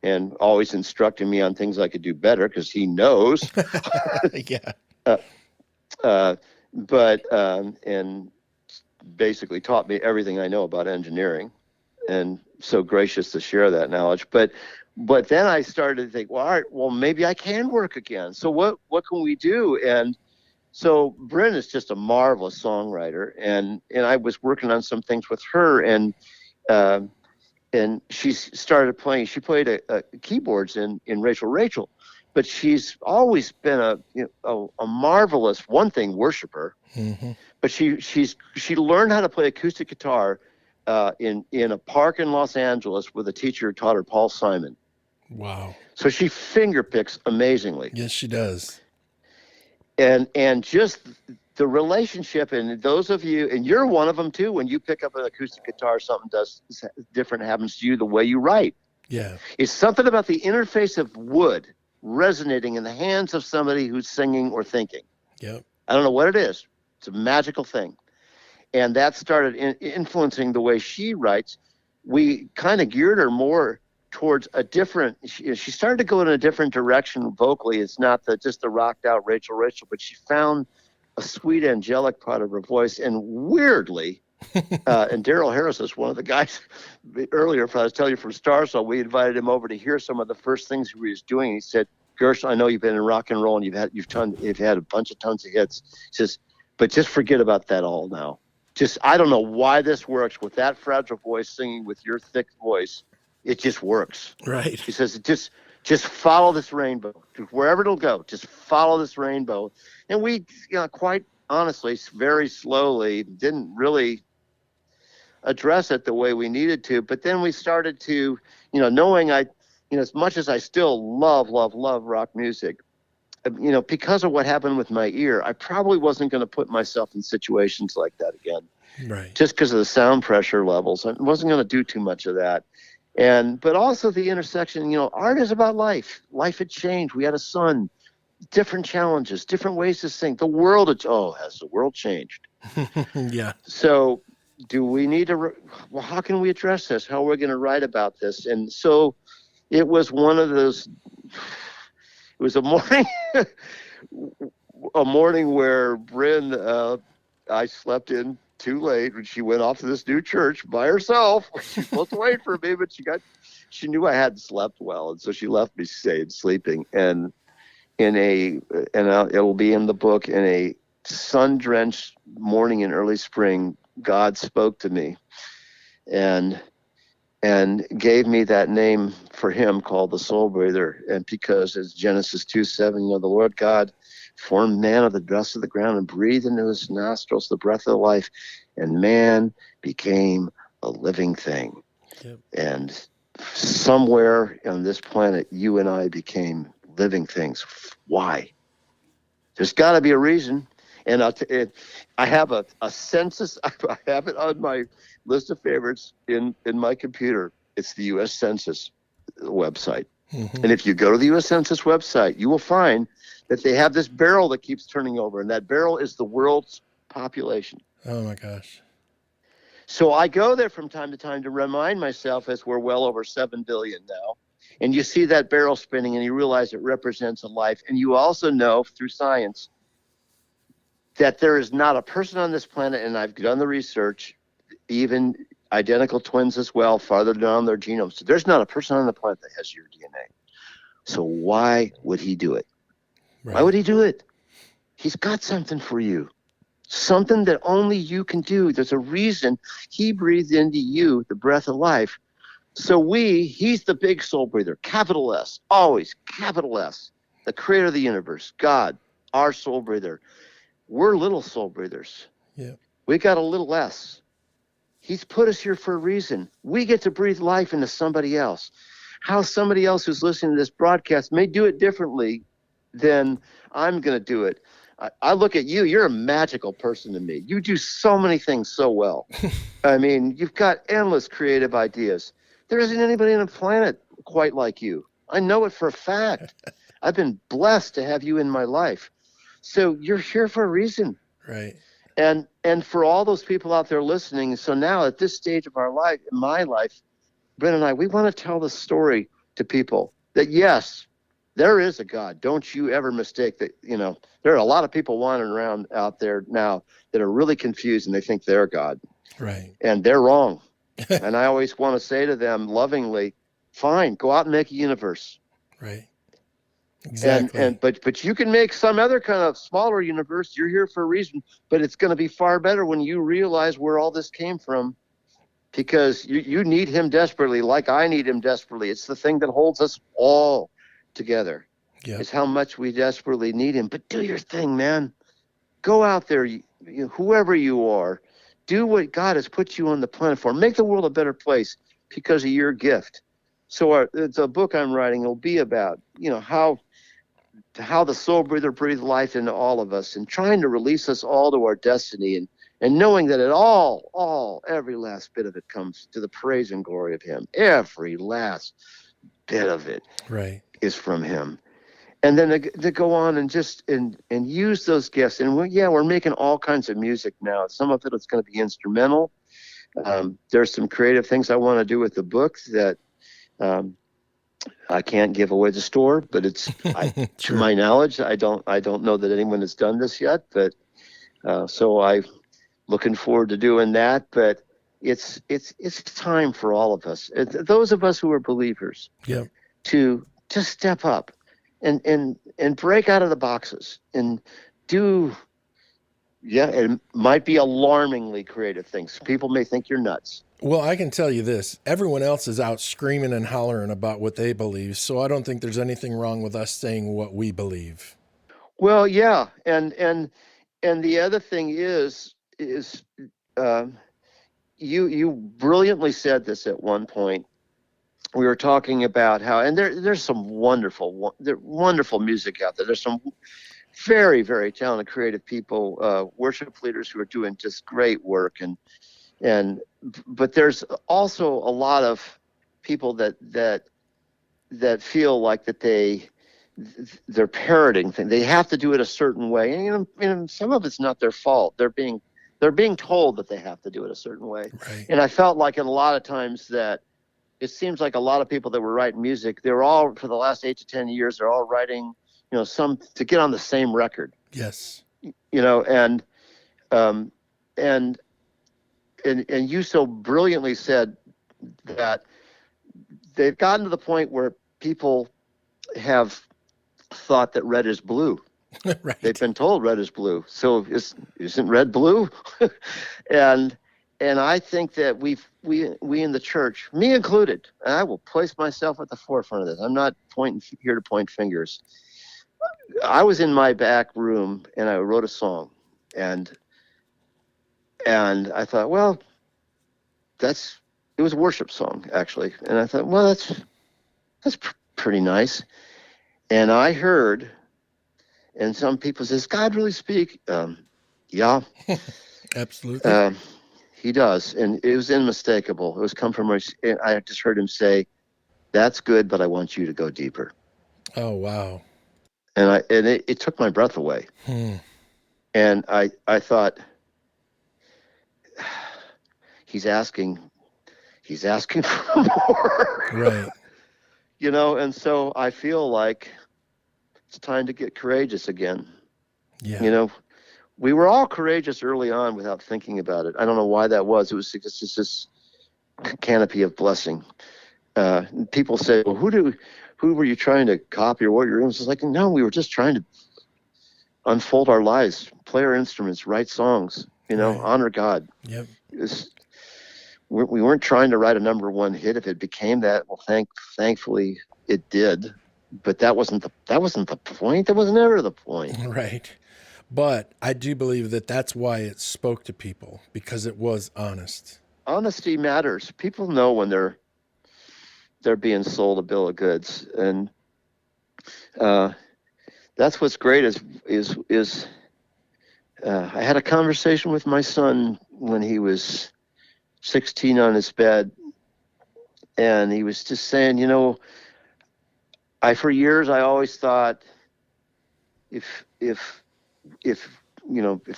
Speaker 3: And always instructing me on things I could do better because he knows. And basically taught me everything I know about engineering, and so gracious to share that knowledge. But then I started to think, well, all right, well, maybe I can work again. So what can we do? And so Brynn is just a marvelous songwriter, and I was working on some things with her, and she started playing. She played keyboards in Rachel, but she's always been a marvelous, one thing, worshiper.
Speaker 1: Mm-hmm.
Speaker 3: But she learned how to play acoustic guitar in a park in Los Angeles with a teacher who taught her, Paul Simon.
Speaker 1: Wow.
Speaker 3: So she finger picks amazingly.
Speaker 1: Yes, she does.
Speaker 3: And just the relationship, and those of you, and you're one of them too, when you pick up an acoustic guitar, something different happens to you the way you write.
Speaker 1: Yeah.
Speaker 3: It's something about the interface of wood resonating in the hands of somebody who's singing or thinking.
Speaker 1: Yep.
Speaker 3: I don't know what it is. It's a magical thing. And that started influencing the way she writes. We kind of geared her more towards a different, she started to go in a different direction vocally. It's not just the rocked out Rachel, but she found a sweet angelic part of her voice. And weirdly, and Daryl Harris is one of the guys earlier, if I was telling you from Starsol, we invited him over to hear some of the first things he was doing. He said, Gersh, I know you've been in rock and roll and you've had a bunch of tons of hits. He says, but just forget about that all now. I don't know why this works with that fragile voice singing with your thick voice. It just works.
Speaker 1: Right.
Speaker 3: He says, just follow this rainbow. Wherever it'll go, just follow this rainbow. And we, quite honestly, very slowly didn't really address it the way we needed to. But then we started to, knowing as much as I still love rock music, because of what happened with my ear, I probably wasn't going to put myself in situations like that again.
Speaker 1: Right.
Speaker 3: Just because of the sound pressure levels. I wasn't going to do too much of that. But also the intersection, art is about life. Life had changed. We had a son, different challenges, different ways to sing. The world, has the world changed?
Speaker 1: Yeah. So
Speaker 3: do we need to, how can we address this? How are we going to write about this? And so it was one of those, it was a morning where Brynn, I slept in too late when she went off to this new church by herself. She was supposed to wait for me, but she knew I hadn't slept well, and so she left me sleeping. And it'll be in the book, in a sun-drenched morning in early spring, God spoke to me, and gave me that name for him called the Soulbreather. And because as Genesis 2:7, the Lord God formed man of the dust of the ground and breathed into his nostrils the breath of life, and man became a living thing.
Speaker 1: Yep. And
Speaker 3: somewhere on this planet, you and I became living things. Why? There's got to be a reason. And I have a census. I have it on my list of favorites in my computer. It's the U.S. Census website. Mm-hmm. And if you go to the U.S. Census website, you will find that they have this barrel that keeps turning over, and that barrel is the world's population.
Speaker 1: Oh, my gosh.
Speaker 3: So I go there from time to time to remind myself, as we're well over 7 billion now, and you see that barrel spinning, and you realize it represents a life. And you also know through science that there is not a person on this planet, and I've done the research, even identical twins as well, farther down their genomes. So there's not a person on the planet that has your DNA. So why would he do it? Right. Why would he do it? He's got something for you, something that only you can do. There's a reason he breathed into you the breath of life. So he's the big soul breather, capital S, always capital S, the creator of the universe, God, our soul breather. We're little soul breathers.
Speaker 1: Yeah.
Speaker 3: We got a little S. He's put us here for a reason. We get to breathe life into somebody else. How somebody else who's listening to this broadcast may do it differently than I'm going to do it. I look at you. You're a magical person to me. You do so many things so well. I mean, you've got endless creative ideas. There isn't anybody on the planet quite like you. I know it for a fact. I've been blessed to have you in my life. So you're here for a reason.
Speaker 1: Right.
Speaker 3: And for all those people out there listening, so now at this stage of our life, in my life, Brynn and I, we want to tell the story to people that, yes, there is a God. Don't you ever mistake that. There are a lot of people wandering around out there now that are really confused and they think they're God.
Speaker 1: Right.
Speaker 3: And they're wrong. And I always want to say to them lovingly, fine, go out and make a universe.
Speaker 1: Right. Exactly.
Speaker 3: But you can make some other kind of smaller universe. You're here for a reason, but it's going to be far better when you realize where all this came from, because you need him desperately, like I need him desperately. It's the thing that holds us all together.
Speaker 1: Yeah.
Speaker 3: is how much we desperately need him. But do your thing, man. Go out there, whoever you are. Do what God has put you on the planet for. Make the world a better place because of your gift. So it's a book I'm writing. It'll be about, how the soul breather breathed life into all of us and trying to release us all to our destiny and knowing that every last bit of it comes to the praise and glory of him. Every last bit of it is from him. And then to go on and just and use those gifts. And we're making all kinds of music now. Some of it is going to be instrumental. There's some creative things I want to do with the book that I can't give away the store, but it's
Speaker 1: Sure.
Speaker 3: to my knowledge, I don't know that anyone has done this yet. But so I'm looking forward to doing that. But it's time for all of us, those of us who are believers, to step up and break out of the boxes and do. Yeah, it might be alarmingly creative things. People may think you're nuts.
Speaker 1: Well, I can tell you this. Everyone else is out screaming and hollering about what they believe, so I don't think there's anything wrong with us saying what we believe.
Speaker 3: Well, yeah, and the other thing is you brilliantly said this at one point. We were talking about how, and there's some wonderful music out there. There's some very, very talented, creative people, worship leaders who are doing just great work, but there's also a lot of people that feel like that they're parroting things. They have to do it a certain way, and some of it's not their fault. They're being told that they have to do it a certain way.
Speaker 1: Right.
Speaker 3: And I felt like in a lot of times that it seems like a lot of people that were writing music, they're all, for the last 8 to 10 years, they're all writing, some to get on the same record.
Speaker 1: Yes.
Speaker 3: And you so brilliantly said that they've gotten to the point where people have thought that red is blue.
Speaker 1: Right.
Speaker 3: They've been told red is blue. So isn't red blue? And I think that we in the church, me included, and I will place myself at the forefront of this. I'm not here to point fingers. I was in my back room and I wrote a song, and I thought, well, it was a worship song actually, and I thought, well, that's pretty nice. And I heard, and some people says, God really speak? Yeah,
Speaker 1: absolutely.
Speaker 3: He does, and it was unmistakable. It was come from I just heard him say, "That's good, but I want you to go deeper."
Speaker 1: Oh wow!
Speaker 3: And it took my breath away. And I thought, he's asking for more,
Speaker 1: right?
Speaker 3: And so I feel like it's time to get courageous again.
Speaker 1: Yeah.
Speaker 3: We were all courageous early on without thinking about it. I don't know why that was. It was just this canopy of blessing. People say, well, who were you trying to copy or what your influence? It's like, no, we were just trying to unfold our lives, play our instruments, write songs, right. Honor God.
Speaker 1: Yep.
Speaker 3: We weren't trying to write a number one hit. If it became that, well, thankfully it did. But that wasn't the point. That was never the point.
Speaker 1: Right. But I do believe that that's why it spoke to people, because it was honest. Honesty
Speaker 3: matters. People know when they're being sold a bill of goods, and that's what's great. Is I had a conversation with my son when he was 16 on his bed, and he was just saying, for years I always thought if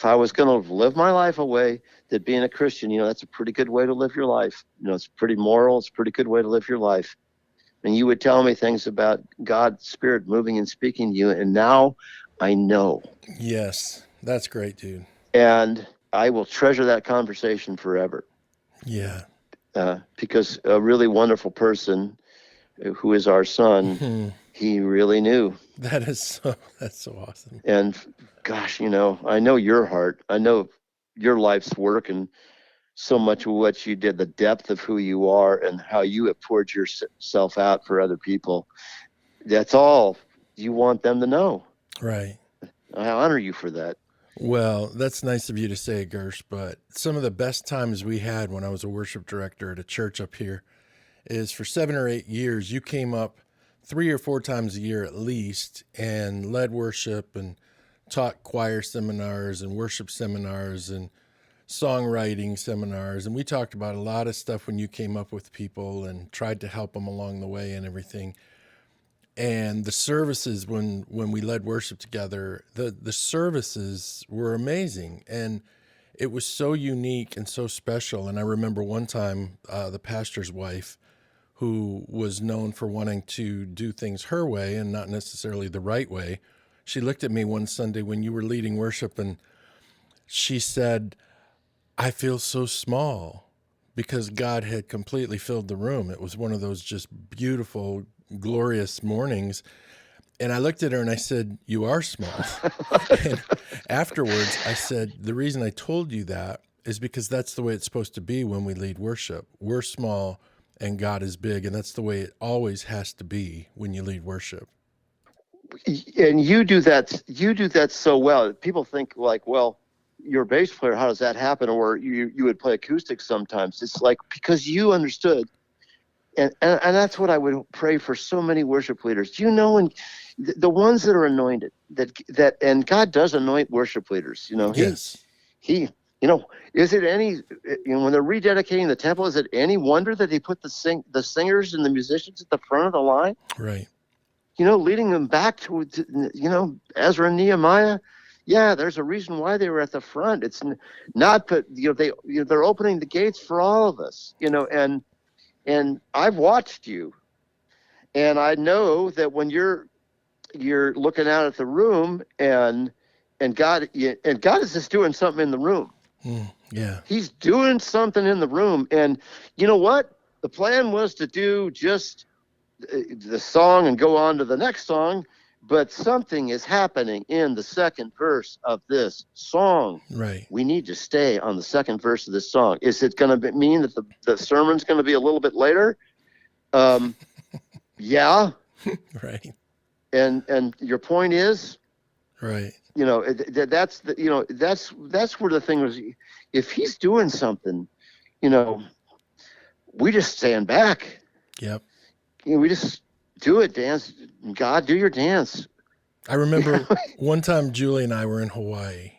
Speaker 3: I was going to live my life away, that being a Christian, that's a pretty good way to live your life. It's pretty moral. It's a pretty good way to live your life. And you would tell me things about God's Spirit moving and speaking to you. And now I know.
Speaker 1: Yes. That's great, dude.
Speaker 3: And I will treasure that conversation forever.
Speaker 1: Yeah.
Speaker 3: Because a really wonderful person who is our son, he really knew.
Speaker 1: That's so awesome.
Speaker 3: And gosh, I know your heart. I know your life's work and so much of what you did, the depth of who you are and how you have poured yourself out for other people. That's all you want them to know.
Speaker 1: Right.
Speaker 3: I honor you for that.
Speaker 1: Well, that's nice of you to say, Gersh, but some of the best times we had when I was a worship director at a church up here is for 7 or 8 years, you came up 3 or 4 times a year at least and led worship and taught choir seminars and worship seminars and songwriting seminars. And we talked about a lot of stuff when you came up with people and tried to help them along the way and everything. And the services, when we led worship together, the services were amazing. And it was so unique and so special. And I remember one time the pastor's wife, who was known for wanting to do things her way and not necessarily the right way, she looked at me one Sunday when you were leading worship and she said, "I feel so small," because God had completely filled the room. It was one of those just beautiful, glorious mornings. And I looked at her and I said, "You are small." And afterwards I said, "The reason I told you that is because that's the way it's supposed to be when we lead worship. We're small and God is big, and that's the way it always has to be when you lead worship."
Speaker 3: And you do that so well. People think like, well, you're a bass player, how does that happen? Or you would play acoustic sometimes. It's like, because you understood. And that's what I would pray for so many worship leaders. You know, and the ones that are anointed, that and God does anoint worship leaders. You know,
Speaker 1: Yes.
Speaker 3: He is it any, when they're rededicating the temple, is it any wonder that he put the singers and the musicians at the front of the line?
Speaker 1: Right.
Speaker 3: Leading them back to Ezra and Nehemiah. Yeah, there's a reason why they were at the front. It's not that they're opening the gates for all of us. And I've watched you, and I know that when you're looking out at the room, and God is just doing something in the room.
Speaker 1: Yeah.
Speaker 3: He's doing something in the room, and you know what? The plan was to do just the song and go on to the next song, but something is happening in the second verse of this song.
Speaker 1: Right.
Speaker 3: We need to stay on the second verse of this song. Is it going to mean that the sermon's going to be a little bit later? Yeah.
Speaker 1: Right.
Speaker 3: And your point is,
Speaker 1: right.
Speaker 3: That's where the thing was. If he's doing something, we just stand back.
Speaker 1: Yep.
Speaker 3: We just do it, dance. God, do your dance.
Speaker 1: I remember one time Julie and I were in Hawaii,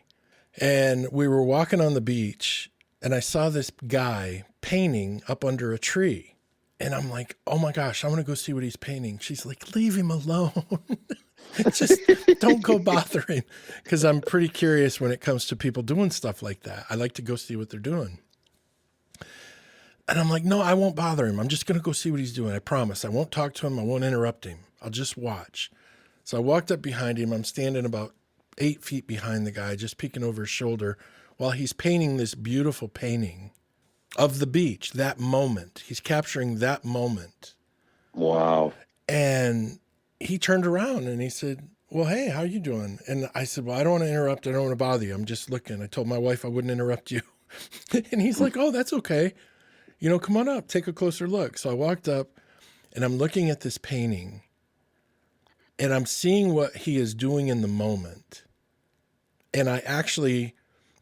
Speaker 1: and we were walking on the beach, and I saw this guy painting up under a tree. And I'm like, "Oh my gosh, I'm going to go see what he's painting." She's like, "Leave him alone." Just don't go bother him. Because I'm pretty curious when it comes to people doing stuff like that. I like to go see what they're doing. And I'm like, "No, I won't bother him. I'm just going to go see what he's doing. I promise. I won't talk to him. I won't interrupt him. I'll just watch." So I walked up behind him. I'm standing about 8 feet behind the guy, just peeking over his shoulder while he's painting this beautiful painting of the beach, that moment. He's capturing that moment.
Speaker 3: Wow.
Speaker 1: And he turned around and he said, "Well, hey, how are you doing?" And I said, "Well, I don't want to interrupt. I don't want to bother you. I'm just looking." I told my wife I wouldn't interrupt you. And he's like, "Oh, that's okay. Come on up, take a closer look." So I walked up and I'm looking at this painting and I'm seeing what he is doing in the moment. And I actually,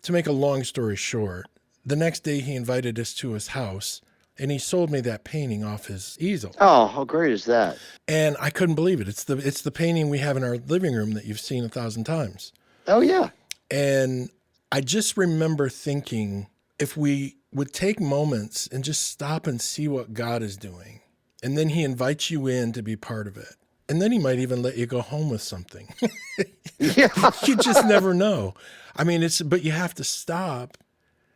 Speaker 1: to make a long story short, the next day he invited us to his house and he sold me that painting off his easel.
Speaker 3: Oh, how great is that?
Speaker 1: And I couldn't believe it. It's the painting we have in our living room that you've seen 1,000 times.
Speaker 3: Oh, yeah.
Speaker 1: And I just remember thinking, if we would take moments and just stop and see what God is doing, and then he invites you in to be part of it. And then he might even let you go home with something.
Speaker 3: Yeah.
Speaker 1: You just never know. I mean, but you have to stop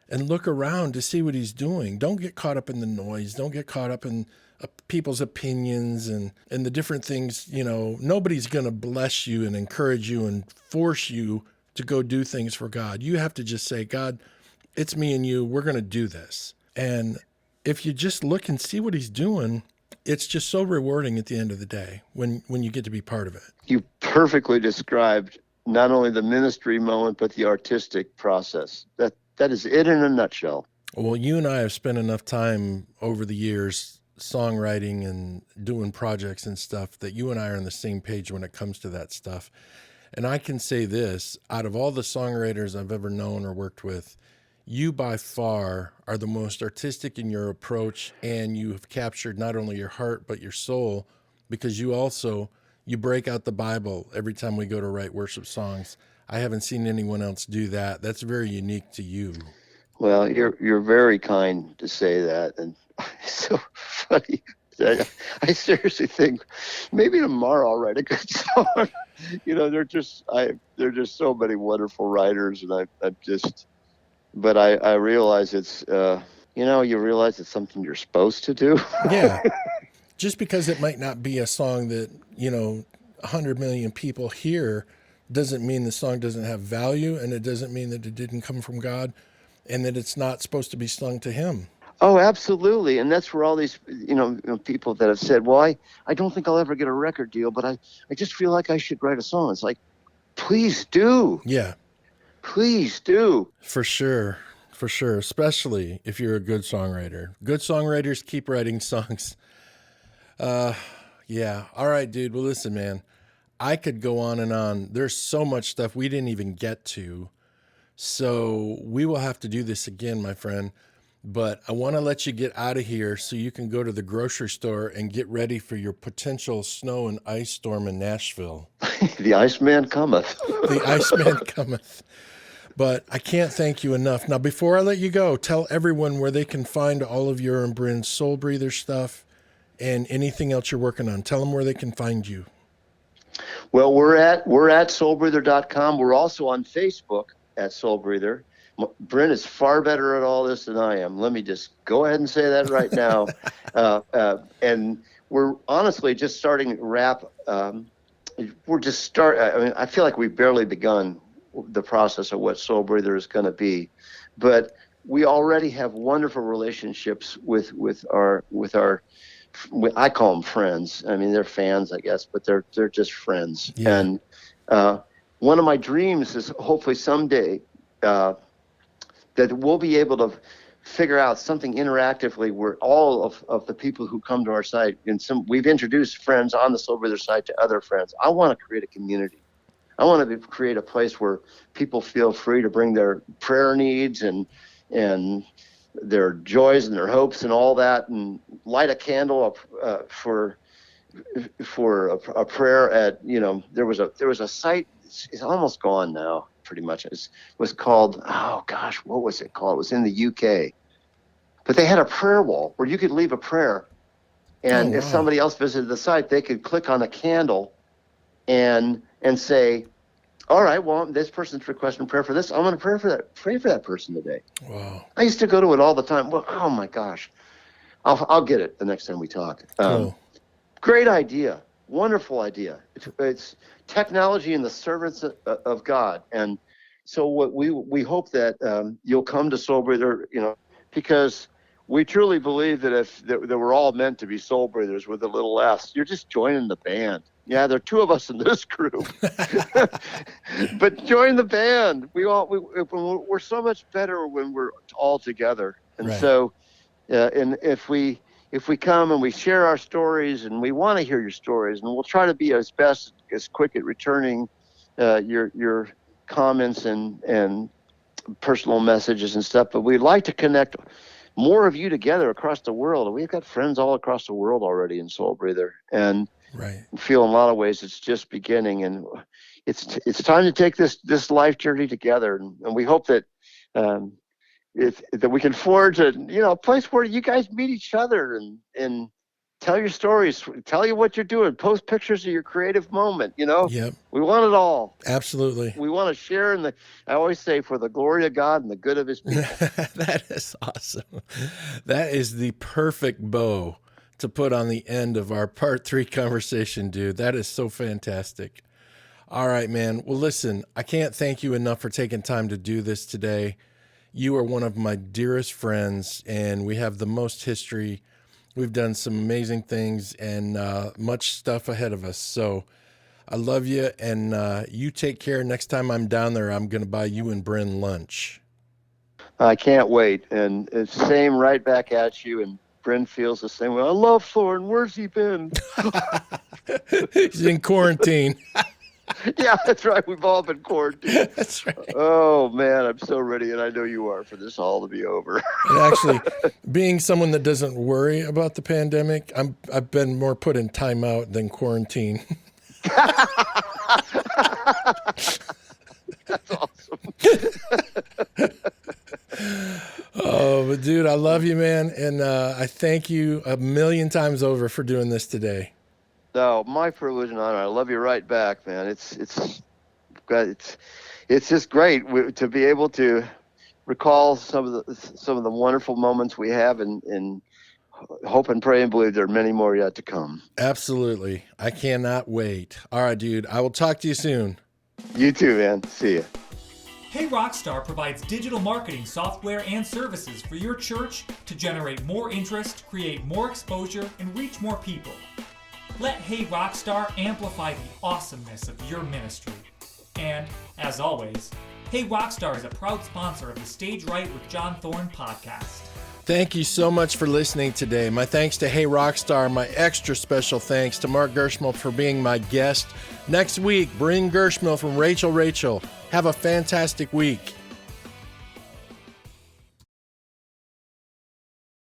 Speaker 1: and look around to see what he's doing. Don't get caught up in the noise. Don't get caught up in people's opinions and the different things. Nobody's going to bless you and encourage you and force you to go do things for God. You have to just say, "God, it's me and you. We're going to do this." And if you just look and see what he's doing, it's just so rewarding at the end of the day when you get to be part of it.
Speaker 3: You perfectly described not only the ministry moment, but the artistic process. That is it in a nutshell.
Speaker 1: Well, you and I have spent enough time over the years songwriting and doing projects and stuff that you and I are on the same page when it comes to that stuff. And I can say this, out of all the songwriters I've ever known or worked with, you by far are the most artistic in your approach, and you have captured not only your heart but your soul, because you break out the Bible every time we go to write worship songs. I haven't seen anyone else do that. That's very unique to you.
Speaker 3: Well, you're very kind to say that, and it's so funny. I seriously think maybe tomorrow I'll write a good song. There're just so many wonderful writers, and but I realize it's you realize it's something you're supposed to do.
Speaker 1: Yeah. Just because it might not be a song that 100 million people hear doesn't mean the song doesn't have value, and it doesn't mean that it didn't come from God, and that it's not supposed to be sung to him.
Speaker 3: Oh, absolutely. And that's where all these, people that have said, well, I don't think I'll ever get a record deal, but I just feel like I should write a song. It's like, please do.
Speaker 1: Yeah.
Speaker 3: Please do.
Speaker 1: For sure. For sure. Especially if you're a good songwriter. Good songwriters keep writing songs. Yeah. All right, dude. Well, listen, man, I could go on and on. There's so much stuff we didn't even get to. So we will have to do this again, my friend. But I want to let you get out of here so you can go to the grocery store and get ready for your potential snow and ice storm in Nashville.
Speaker 3: The Iceman cometh.
Speaker 1: The Iceman cometh. But I can't thank you enough. Now, before I let you go, tell everyone where they can find all of your and Brynn's Soul Breather stuff and anything else you're working on. Tell them where they can find you.
Speaker 3: Well, we're at soulbreather.com. We're also on Facebook at Soulbreather. Brynn is far better at all this than I am. Let me just go ahead and say that right now. And we're honestly just starting to wrap. I feel like we've barely begun the process of what Soulbreather is going to be, but we already have wonderful relationships with our. I call them friends. I mean, they're fans, I guess, but they're just friends. Yeah. And one of my dreams is hopefully someday that we'll be able to figure out something interactively where all of the people who come to our site, we've introduced friends on the Soulbreather site to other friends. I want to create a community. I want to create a place where people feel free to bring their prayer needs and their joys and their hopes and all that, and light a candle for a prayer at, there was a site, it's almost gone now, pretty much. It was called, oh gosh, what was it called? It was in the UK. But they had a prayer wall where you could leave a prayer, and if somebody else visited the site, they could click on a candle and say, all right, well, this person's requesting prayer for this. I'm going to pray for that person today.
Speaker 1: Wow.
Speaker 3: I used to go to it all the time. Well, oh my gosh. I'll get it the next time we talk.
Speaker 1: Cool.
Speaker 3: Great idea. Wonderful idea. It's technology in the servants of God. And so what we hope that you'll come to Soulbreather, because we truly believe that we're all meant to be Soul Breathers with a little S. You're just joining the band. Yeah, there are two of us in this group, but join the band. We're so much better when we're all together. And right. So, and if we come and we share our stories, and we want to hear your stories, and we'll try to be as quick at returning your comments and personal messages and stuff. But we'd like to connect more of you together across the world. We've got friends all across the world already in Soul Breather, and right. Feel in a lot of ways it's just beginning, and it's time to take this life journey together. And we hope that that we can forge a place where you guys meet each other and tell your stories, tell you what you're doing, post pictures of your creative moment.
Speaker 1: Yep.
Speaker 3: We want it all.
Speaker 1: Absolutely.
Speaker 3: We want to share I always say, for the glory of God and the good of his people.
Speaker 1: That is awesome. That is the perfect bow to put on the end of our part 3 conversation, dude. That is so fantastic. All right, man. Well, listen, I can't thank you enough for taking time to do this today. You are one of my dearest friends, and we have the most history. We've done some amazing things and much stuff ahead of us. So I love you, and you take care. Next time I'm down there, I'm going to buy you and Brynn lunch.
Speaker 3: I can't wait. And it's same right back at you. And Brynn feels the same way. I love Thorne. Where's he been?
Speaker 1: He's in quarantine.
Speaker 3: Yeah, that's right. We've all been quarantined.
Speaker 1: That's right.
Speaker 3: Oh, man, I'm so ready, and I know you are, for this all to be over.
Speaker 1: And actually, being someone that doesn't worry about the pandemic, I've been more put in timeout than quarantine.
Speaker 3: That's awesome.
Speaker 1: Oh, but dude, I love you, man. And I thank you a million times over for doing this today.
Speaker 3: No, my privilege and honor. I love you right back, man. It's just great to be able to recall some of the wonderful moments we have, and hope and pray and believe there are many more yet to come.
Speaker 1: Absolutely. I cannot wait. All right, dude. I will talk to you soon.
Speaker 3: You too, man. See ya.
Speaker 2: Hey Rockstar provides digital marketing software and services for your church to generate more interest, create more exposure, and reach more people. Let Hey Rockstar amplify the awesomeness of your ministry. And, as always, Hey Rockstar is a proud sponsor of the Stage Right with John Thorne podcast.
Speaker 1: Thank you so much for listening today. My thanks to Hey Rockstar. My extra special thanks to Mark Gersmehl for being my guest. Next week, Brynn Gersmehl from Rachel. Have a fantastic week.